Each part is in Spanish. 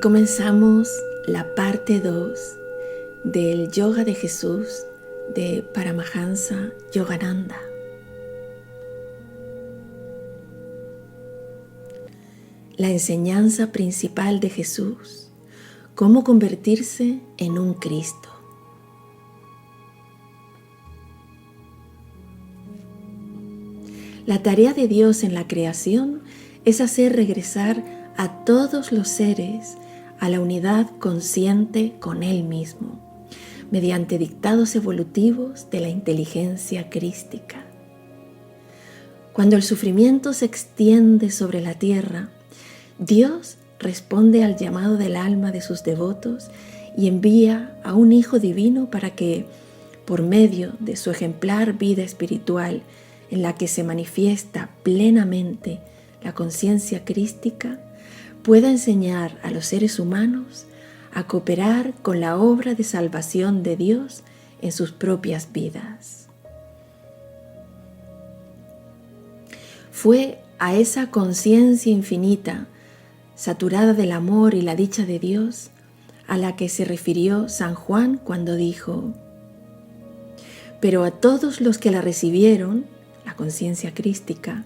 comenzamos la parte 2 del Yoga de Jesús de Paramahansa Yogananda. La enseñanza principal de Jesús: cómo convertirse en un Cristo. La tarea de Dios en la creación es hacer regresar a todos los seres a la unidad consciente con Él mismo, mediante dictados evolutivos de la inteligencia crística. Cuando el sufrimiento se extiende sobre la tierra, Dios responde al llamado del alma de sus devotos y envía a un Hijo Divino para que, por medio de su ejemplar vida espiritual, en la que se manifiesta plenamente la conciencia crística, pueda enseñar a los seres humanos a cooperar con la obra de salvación de Dios en sus propias vidas. Fue a esa conciencia infinita, saturada del amor y la dicha de Dios, a la que se refirió San Juan cuando dijo: pero a todos los que la recibieron, la conciencia crística,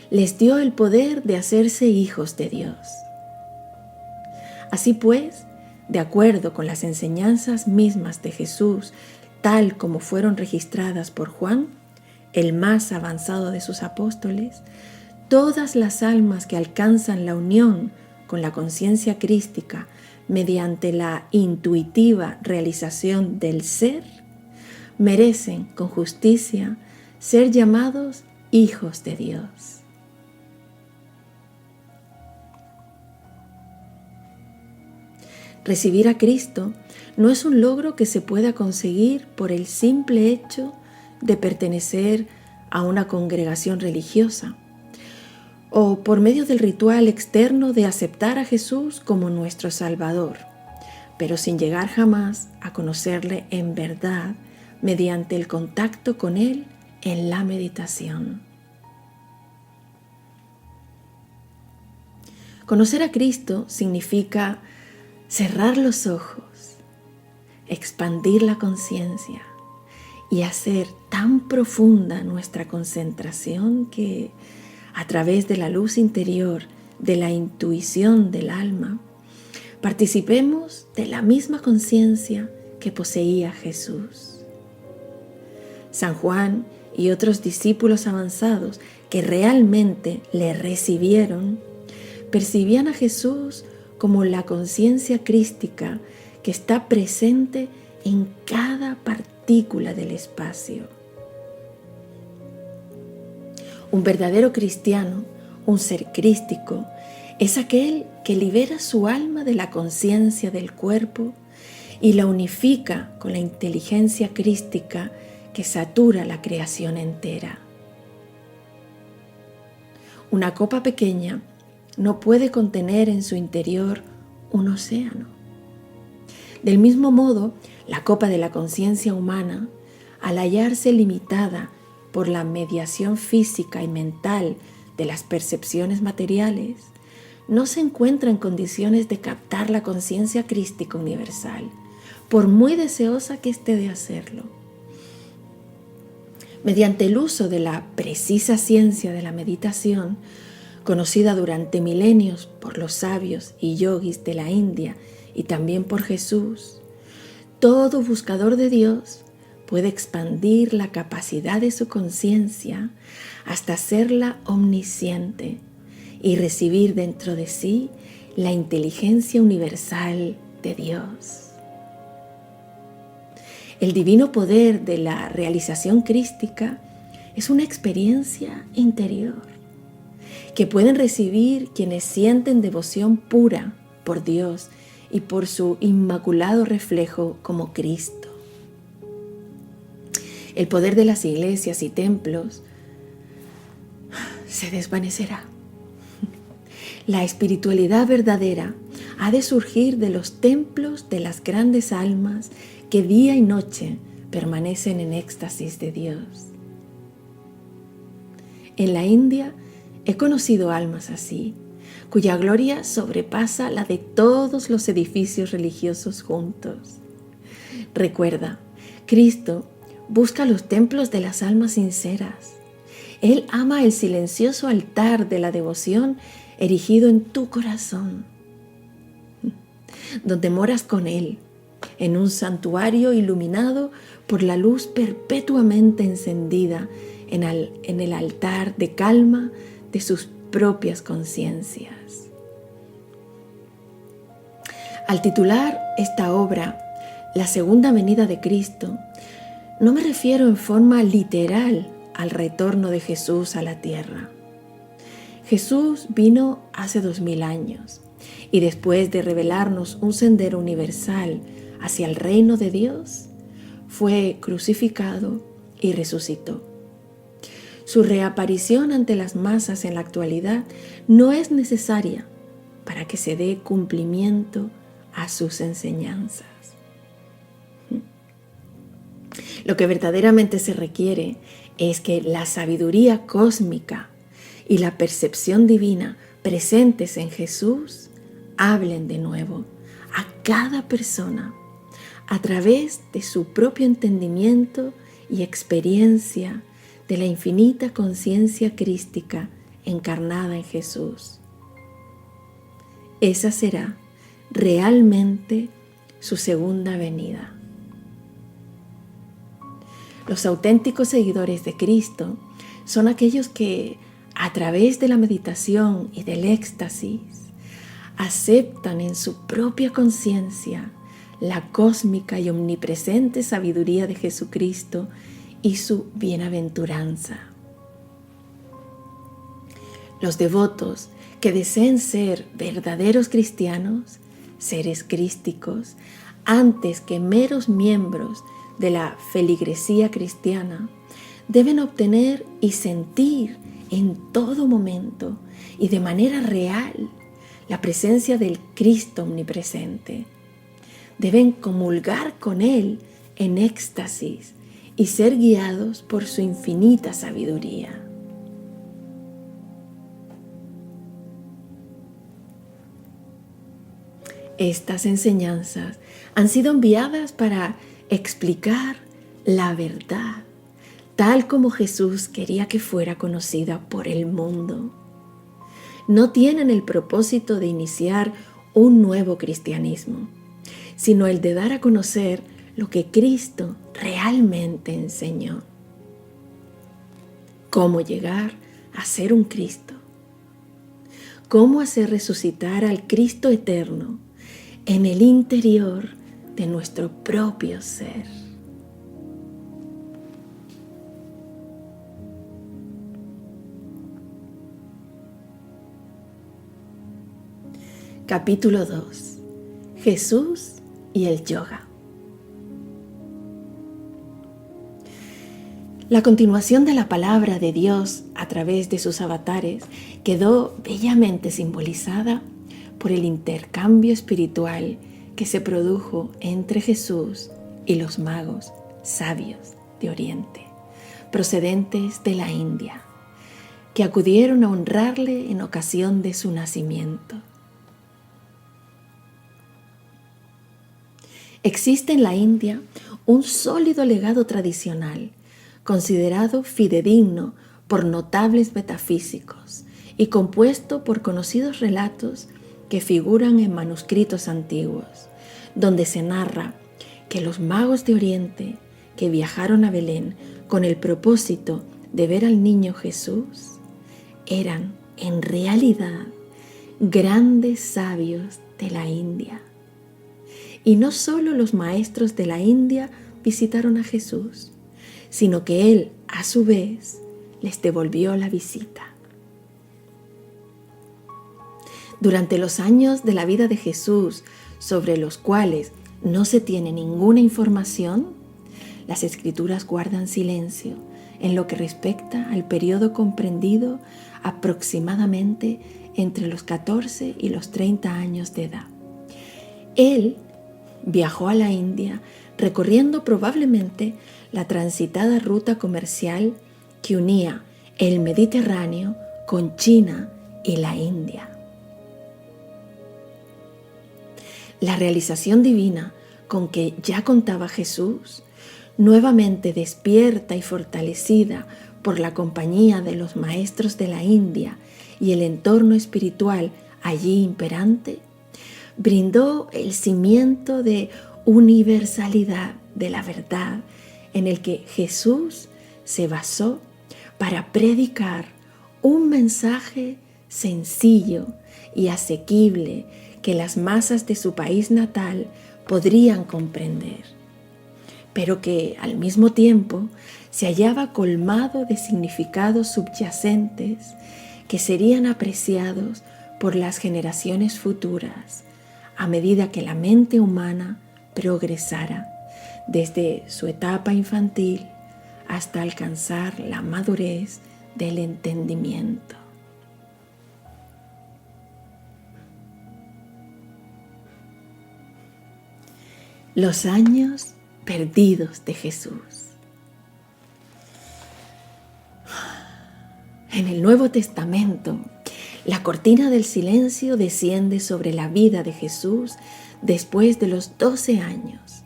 les dio el poder de hacerse hijos de Dios. Así pues, de acuerdo con las enseñanzas mismas de Jesús, tal como fueron registradas por Juan, el más avanzado de sus apóstoles, todas las almas que alcanzan la unión con la conciencia crística mediante la intuitiva realización del ser, merecen con justicia ser llamados hijos de Dios. Recibir a Cristo no es un logro que se pueda conseguir por el simple hecho de pertenecer a una congregación religiosa o por medio del ritual externo de aceptar a Jesús como nuestro Salvador, pero sin llegar jamás a conocerle en verdad mediante el contacto con Él en la meditación. Conocer a Cristo significa cerrar los ojos, expandir la conciencia y hacer tan profunda nuestra concentración que, a través de la luz interior de la intuición del alma, participemos de la misma conciencia que poseía Jesús. San Juan y otros discípulos avanzados que realmente le recibieron, percibían a Jesús como la conciencia crística que está presente en cada partícula del espacio. Un verdadero cristiano, un ser crístico, es aquel que libera su alma de la conciencia del cuerpo y la unifica con la inteligencia crística que satura la creación entera. Una copa pequeña no puede contener en su interior un océano. Del mismo modo, la copa de la conciencia humana, al hallarse limitada por la mediación física y mental de las percepciones materiales, no se encuentra en condiciones de captar la conciencia crística universal, por muy deseosa que esté de hacerlo. Mediante el uso de la precisa ciencia de la meditación, conocida durante milenios por los sabios y yogis de la India y también por Jesús, todo buscador de Dios puede expandir la capacidad de su conciencia hasta hacerla omnisciente y recibir dentro de sí la inteligencia universal de Dios. El divino poder de la realización crística es una experiencia interior que pueden recibir quienes sienten devoción pura por Dios y por su inmaculado reflejo como Cristo. El poder de las iglesias y templos se desvanecerá. La espiritualidad verdadera ha de surgir de los templos de las grandes almas que día y noche permanecen en éxtasis de Dios. En la India he conocido almas así, cuya gloria sobrepasa la de todos los edificios religiosos juntos. Recuerda, Cristo busca los templos de las almas sinceras. Él ama el silencioso altar de la devoción erigido en tu corazón, donde moras con Él, en un santuario iluminado por la luz perpetuamente encendida en el altar de calma de sus propias conciencias. Al titular esta obra La segunda venida de Cristo, no me refiero en forma literal al retorno de Jesús a la tierra. Jesús vino hace 2000 años y después de revelarnos un sendero universal hacia el reino de Dios, fue crucificado y resucitó. Su reaparición ante las masas en la actualidad no es necesaria para que se dé cumplimiento a sus enseñanzas. Lo que verdaderamente se requiere es que la sabiduría cósmica y la percepción divina presentes en Jesús hablen de nuevo a cada persona a través de su propio entendimiento y experiencia de la infinita conciencia crística encarnada en Jesús. Esa será realmente su segunda venida. Los auténticos seguidores de Cristo son aquellos que, a través de la meditación y del éxtasis, aceptan en su propia conciencia la cósmica y omnipresente sabiduría de Jesucristo y su bienaventuranza. Los devotos que deseen ser verdaderos cristianos, seres crísticos, antes que meros miembros de la feligresía cristiana, deben obtener y sentir en todo momento y de manera real la presencia del Cristo omnipresente. Deben comulgar con Él en éxtasis y ser guiados por su infinita sabiduría. Estas enseñanzas han sido enviadas para explicar la verdad, tal como Jesús quería que fuera conocida por el mundo. No tienen el propósito de iniciar un nuevo cristianismo, sino el de dar a conocer lo que Cristo realmente enseñó. Cómo llegar a ser un Cristo. Cómo hacer resucitar al Cristo eterno en el interior de nuestro propio ser. Capítulo 2. Jesús y el yoga. La continuación de la palabra de Dios a través de sus avatares quedó bellamente simbolizada por el intercambio espiritual que se produjo entre Jesús y los magos sabios de Oriente, procedentes de la India, que acudieron a honrarle en ocasión de su nacimiento. Existe en la India un sólido legado tradicional, considerado fidedigno por notables metafísicos y compuesto por conocidos relatos que figuran en manuscritos antiguos, donde se narra que los magos de Oriente que viajaron a Belén con el propósito de ver al niño Jesús eran en realidad grandes sabios de la India. Y no solo los maestros de la India visitaron a Jesús, sino que Él, a su vez, les devolvió la visita. Durante los años de la vida de Jesús, sobre los cuales no se tiene ninguna información, las Escrituras guardan silencio en lo que respecta al periodo comprendido aproximadamente entre los 14 y los 30 años de edad. Él viajó a la India recorriendo probablemente la transitada ruta comercial que unía el Mediterráneo con China y la India. La realización divina con que ya contaba Jesús, nuevamente despierta y fortalecida por la compañía de los maestros de la India y el entorno espiritual allí imperante, brindó el cimiento de universalidad de la verdad en el que Jesús se basó para predicar un mensaje sencillo y asequible que las masas de su país natal podrían comprender, pero que al mismo tiempo se hallaba colmado de significados subyacentes que serían apreciados por las generaciones futuras a medida que la mente humana progresara desde su etapa infantil hasta alcanzar la madurez del entendimiento. Los años perdidos de Jesús. En el Nuevo Testamento, la cortina del silencio desciende sobre la vida de Jesús después de los 12 años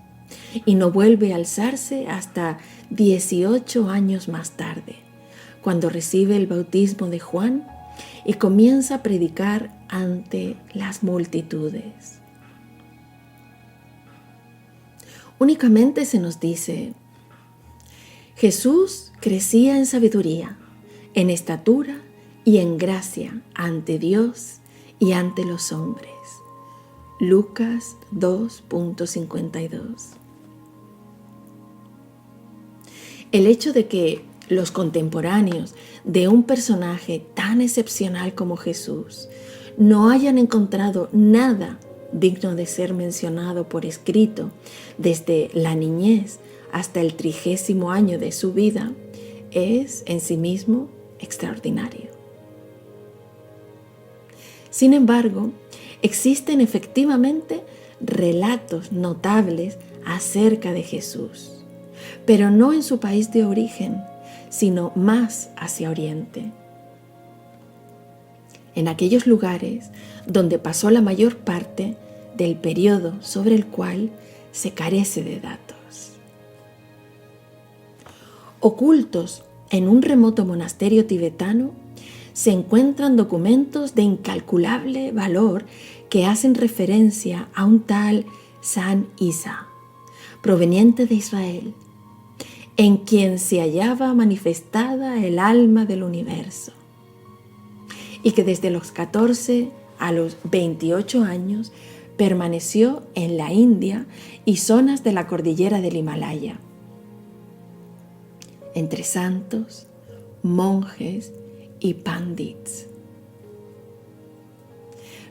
y no vuelve a alzarse hasta 18 años más tarde, cuando recibe el bautismo de Juan y comienza a predicar ante las multitudes. Únicamente se nos dice: Jesús crecía en sabiduría, en estatura y en gracia ante Dios y ante los hombres. Lucas 2.52. El hecho de que los contemporáneos de un personaje tan excepcional como Jesús no hayan encontrado nada digno de ser mencionado por escrito desde la niñez hasta el 30º año de su vida es en sí mismo extraordinario. Sin embargo, existen efectivamente relatos notables acerca de Jesús, pero no en su país de origen, sino más hacia Oriente. En aquellos lugares donde pasó la mayor parte del periodo sobre el cual se carece de datos. Ocultos en un remoto monasterio tibetano se encuentran documentos de incalculable valor que hacen referencia a un tal San Isa, proveniente de Israel, en quien se hallaba manifestada el alma del universo, y que desde los 14 a los 28 años permaneció en la India y zonas de la cordillera del Himalaya, entre santos, monjes y pandits.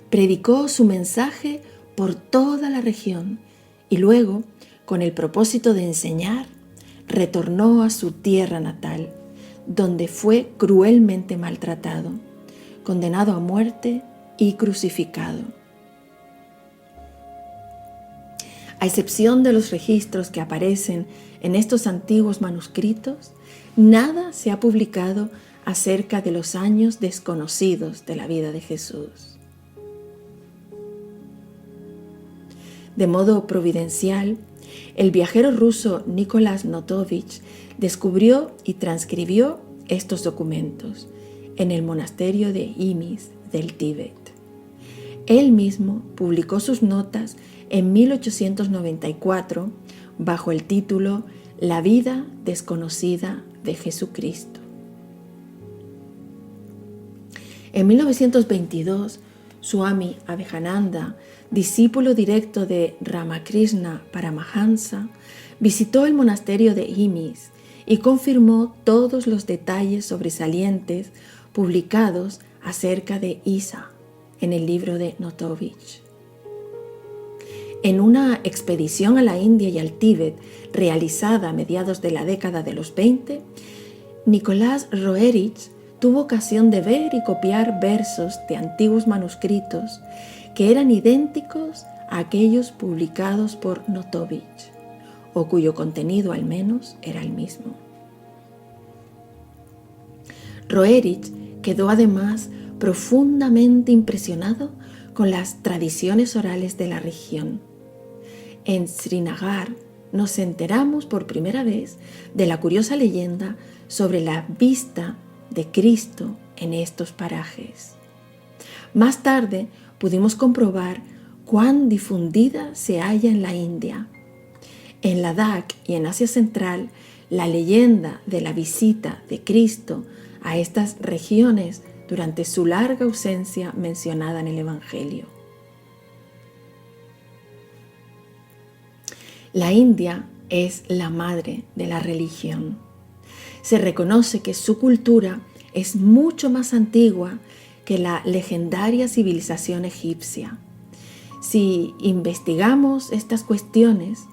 Predicó su mensaje por toda la región y luego, con el propósito de enseñar, retornó a su tierra natal, donde fue cruelmente maltratado, condenado a muerte y crucificado. A excepción de los registros que aparecen en estos antiguos manuscritos, nada se ha publicado acerca de los años desconocidos de la vida de Jesús. De modo providencial, el viajero ruso Nikolás Notovich descubrió y transcribió estos documentos en el monasterio de Imis del Tíbet. Él mismo publicó sus notas en 1894 bajo el título La vida desconocida de Jesucristo. En 1922, Swami Abhejananda, discípulo directo de Ramakrishna Paramahansa, visitó el monasterio de Imis y confirmó todos los detalles sobresalientes publicados acerca de Isa en el libro de Notovich. En una expedición a la India y al Tíbet realizada a mediados de la década de los 20, Nicolás Roerich tuvo ocasión de ver y copiar versos de antiguos manuscritos que eran idénticos a aquellos publicados por Notovich, o cuyo contenido al menos era el mismo. Roerich quedó además profundamente impresionado con las tradiciones orales de la región. En Srinagar nos enteramos por primera vez de la curiosa leyenda sobre la vista de Cristo en estos parajes. Más tarde pudimos comprobar cuán difundida se halla en la India. En Ladakh y en Asia Central, la leyenda de la visita de Cristo a estas regiones durante su larga ausencia mencionada en el Evangelio. La India es la madre de la religión. Se reconoce que su cultura es mucho más antigua que la legendaria civilización egipcia. Si investigamos estas cuestiones,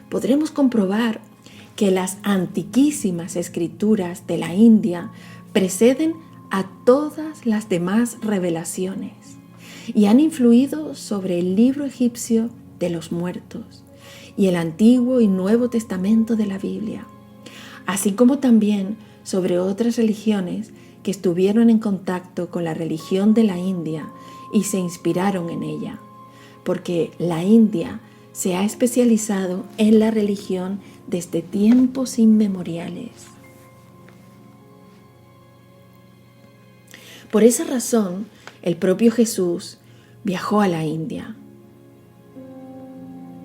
podremos comprobar que las antiquísimas escrituras de la India preceden a todas las demás revelaciones y han influido sobre el libro egipcio de los muertos y el Antiguo y Nuevo Testamento de la Biblia, así como también sobre otras religiones que estuvieron en contacto con la religión de la India y se inspiraron en ella, porque la India se ha especializado en la religión desde tiempos inmemoriales. Por esa razón, el propio Jesús viajó a la India.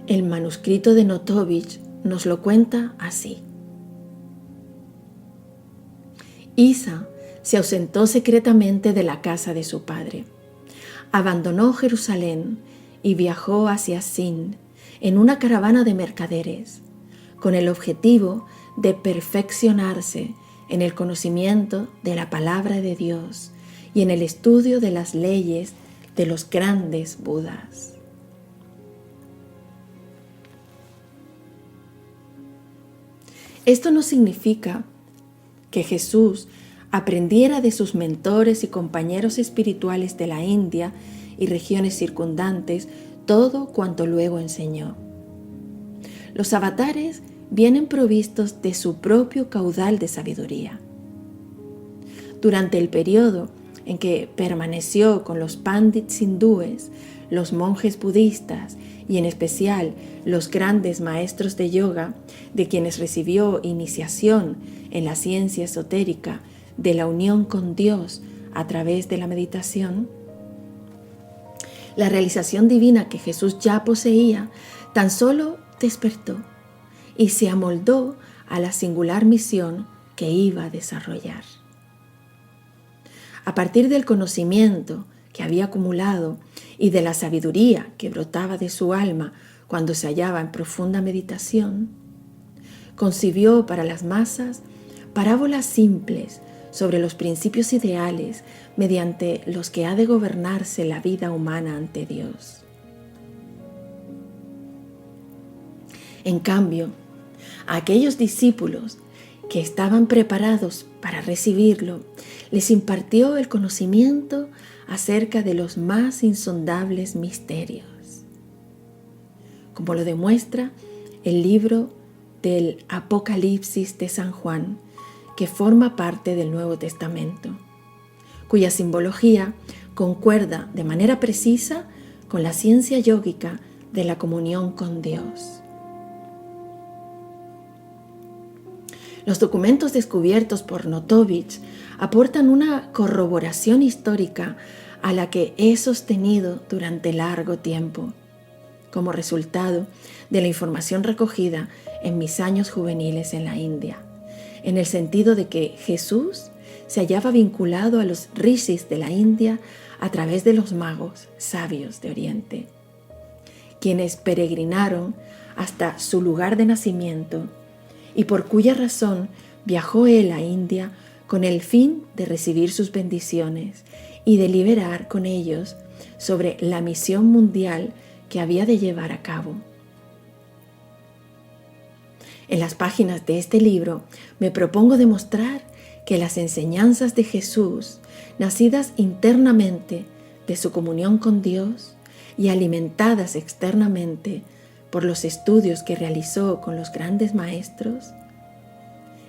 El manuscrito de Notovich nos lo cuenta así. Isa se ausentó secretamente de la casa de su padre. Abandonó Jerusalén y viajó hacia Sind en una caravana de mercaderes, con el objetivo de perfeccionarse en el conocimiento de la palabra de Dios y en el estudio de las leyes de los grandes Budas. Esto no significa que Jesús aprendiera de sus mentores y compañeros espirituales de la India y regiones circundantes todo cuanto luego enseñó. Los avatares vienen provistos de su propio caudal de sabiduría. Durante el periodo en que permaneció con los pandits hindúes, los monjes budistas y en especial los grandes maestros de yoga, de quienes recibió iniciación en la ciencia esotérica de la unión con Dios a través de la meditación, la realización divina que Jesús ya poseía tan solo despertó y se amoldó a la singular misión que iba a desarrollar. A partir del conocimiento que había acumulado y de la sabiduría que brotaba de su alma cuando se hallaba en profunda meditación, concibió para las masas parábolas simples sobre los principios ideales mediante los que ha de gobernarse la vida humana ante Dios. En cambio, a aquellos discípulos que estaban preparados para recibirlo, les impartió el conocimiento acerca de los más insondables misterios, como lo demuestra el libro del Apocalipsis de San Juan, que forma parte del Nuevo Testamento, cuya simbología concuerda de manera precisa con la ciencia yógica de la comunión con Dios. Los documentos descubiertos por Notovich aportan una corroboración histórica a la que he sostenido durante largo tiempo, como resultado de la información recogida en mis años juveniles en la India, en el sentido de que Jesús se hallaba vinculado a los rishis de la India a través de los magos sabios de Oriente, quienes peregrinaron hasta su lugar de nacimiento y por cuya razón viajó él a India con el fin de recibir sus bendiciones y deliberar con ellos sobre la misión mundial que había de llevar a cabo. En las páginas de este libro me propongo demostrar que las enseñanzas de Jesús, nacidas internamente de su comunión con Dios y alimentadas externamente por los estudios que realizó con los grandes maestros,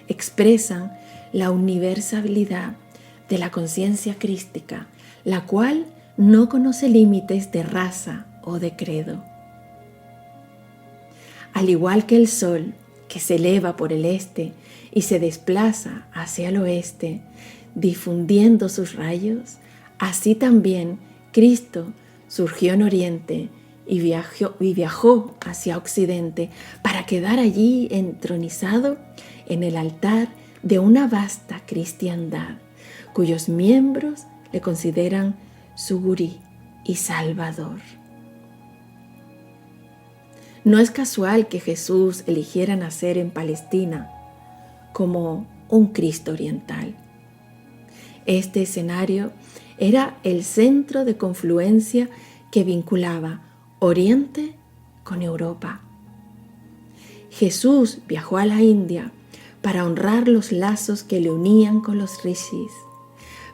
expresan la universalidad de la conciencia crística, la cual no conoce límites de raza o de credo. Al igual que el sol, que se eleva por el este y se desplaza hacia el oeste, difundiendo sus rayos, así también Cristo surgió en Oriente y viajó hacia Occidente para quedar allí entronizado en el altar de una vasta cristiandad, cuyos miembros le consideran su gurí y salvador. No es casual que Jesús eligiera nacer en Palestina como un Cristo oriental. Este escenario era el centro de confluencia que vinculaba Oriente con Europa. Jesús viajó a la India para honrar los lazos que le unían con los rishis.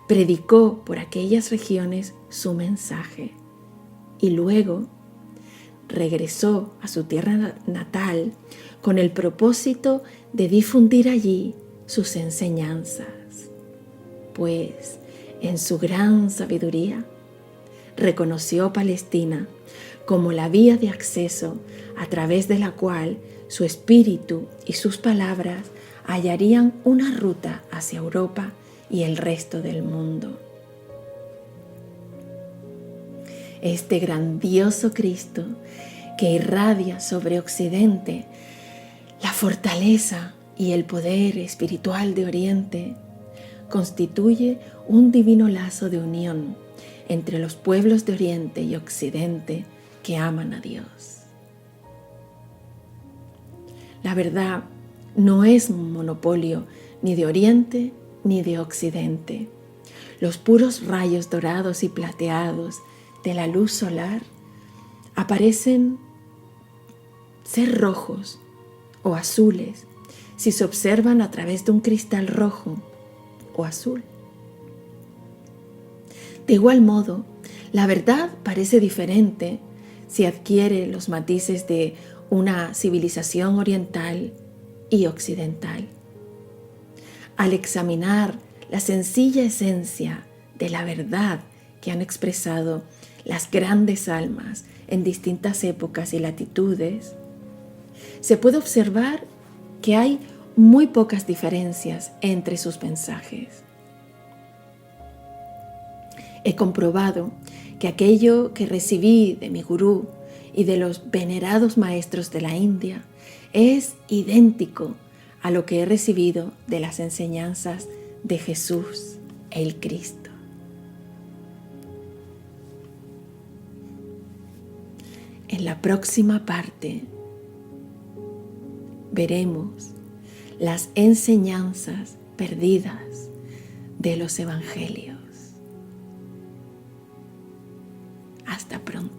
Predicó por aquellas regiones su mensaje y luego regresó a su tierra natal con el propósito de difundir allí sus enseñanzas. Pues en su gran sabiduría reconoció Palestina como la vía de acceso a través de la cual su espíritu y sus palabras hallarían una ruta hacia Europa y el resto del mundo. Este grandioso Cristo que irradia sobre Occidente la fortaleza y el poder espiritual de Oriente, constituye un divino lazo de unión entre los pueblos de Oriente y Occidente que aman a Dios. La verdad no es un monopolio ni de Oriente ni de Occidente. Los puros rayos dorados y plateados de la luz solar aparecen ser rojos o azules si se observan a través de un cristal rojo o azul. De igual modo, la verdad parece diferente si adquiere los matices de una civilización oriental y occidental. Al examinar la sencilla esencia de la verdad que han expresado las grandes almas en distintas épocas y latitudes, se puede observar que hay muy pocas diferencias entre sus mensajes. He comprobado que aquello que recibí de mi gurú y de los venerados maestros de la India es idéntico a lo que he recibido de las enseñanzas de Jesús, el Cristo. En la próxima parte veremos las enseñanzas perdidas de los evangelios. Hasta pronto.